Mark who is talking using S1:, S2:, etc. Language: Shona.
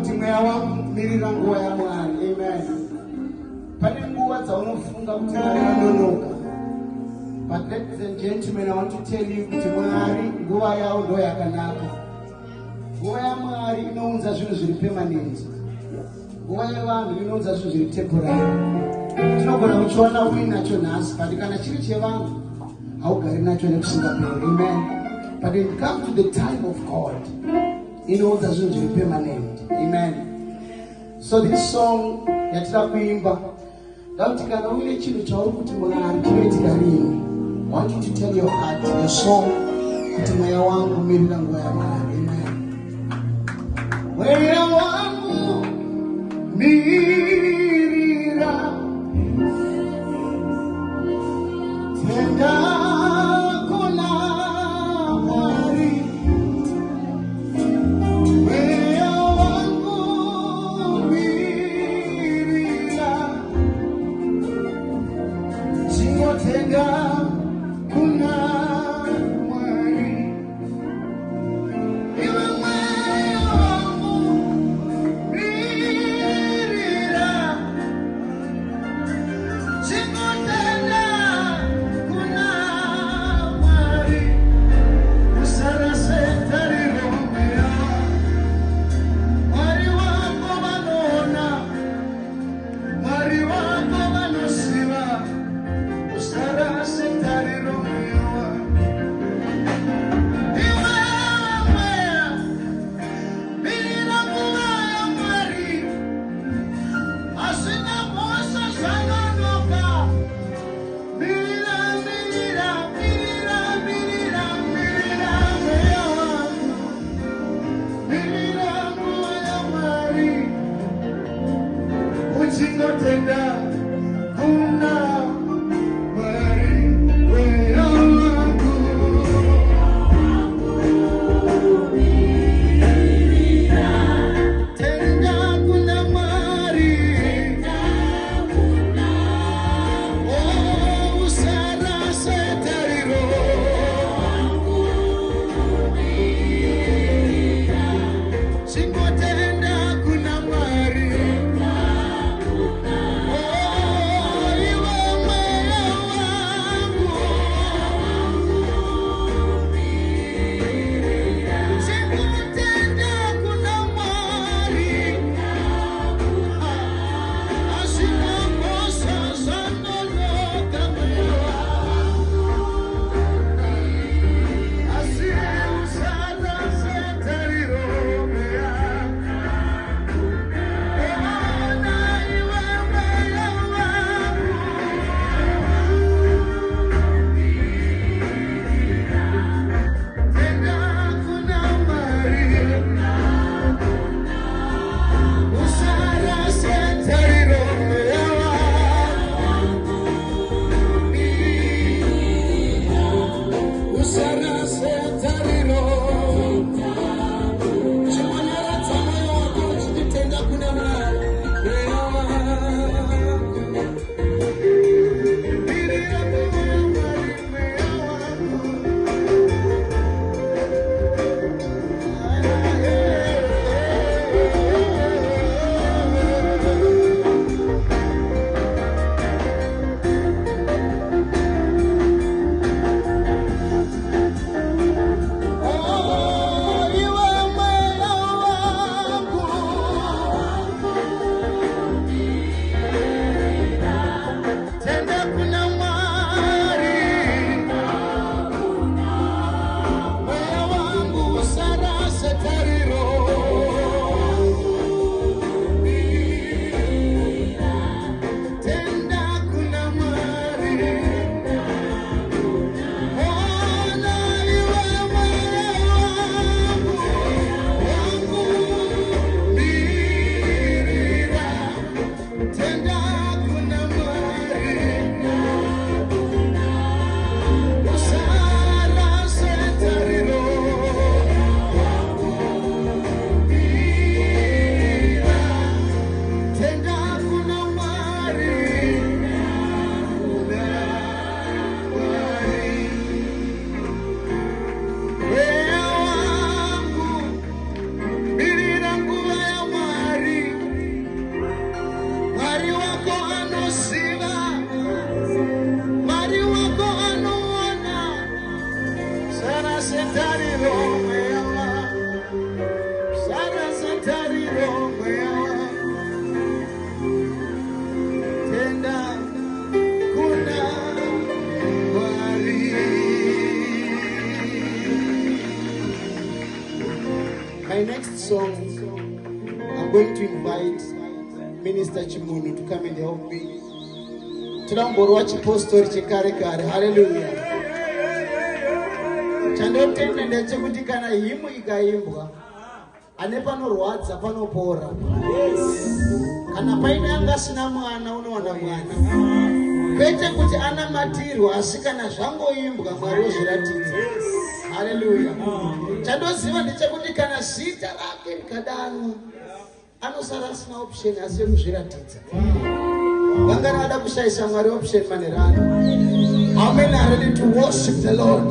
S1: kuti mweya wangu mirira nguva yaMwari. Amen. Pane nguva dzaunofunga kuti Mwari vanonoka. But ladies and gentlemen, I want to tell you kuti Mwari nguva yavo ndo yakanaka. Nguva yaMwari inounza zvinhu zviri permanent. Nguva yavanhu inounza zvinhu zviri temporary. Tinogona kuchiona uri nacho nhasi, but kana chiri chevanhu haugari nacho nekusingaperi. Amen. But when it comes to the time of God, inounza zvinhu zviri permanent. Amen. So this song yatira kuimba ndauti kana uine chinhu chauri kuti Mwari chinoitika rini, I want you to tell your heart, your soul, kuti mweya wangu mirira nguva yaMwari. Amen. Mweya wangu mirira tenda kuna Mwari. Mweya wangu mirira singotenga kuna Mwari. Iwe mweya wangu mirira singotenga kuna Mwari. Usarase tariro mweya Mwari wako vanona, Mwari wako vanosiva. Usarase tariro mweya iwe mweya mirira nguva yaMwari. Asina mhosa zvanonoka. Mirira, mirira, mirira, mirira, mirira mweya wangu. Mirira nguva yaMwari. Uchingotenda kuna Mwari. Mweya wangu tenda kuna Mwari. Oh, usarase tariro. Singotenda kuna Mwari. Oh, My next song, I'm going to invite Minister Chimunu to come and help me. Tinamboro chipostori chekare kare. Hallelujah. Chandotenda ndechekuti kana himu ikaimbwa ane panorwadza panopora. Kana paine angasina mwana unowana mwana. Kwete kuti anamatirwa asi kana zvangoimbwa Mwari ozviratidza. Hallelujah. Chandoziva ndechekuti kana zita rake rikadanwa anosara asina option asi kuzviratidza. Vangana ada kushaisa Mwari option manerano. How many are ready to worship the Lord?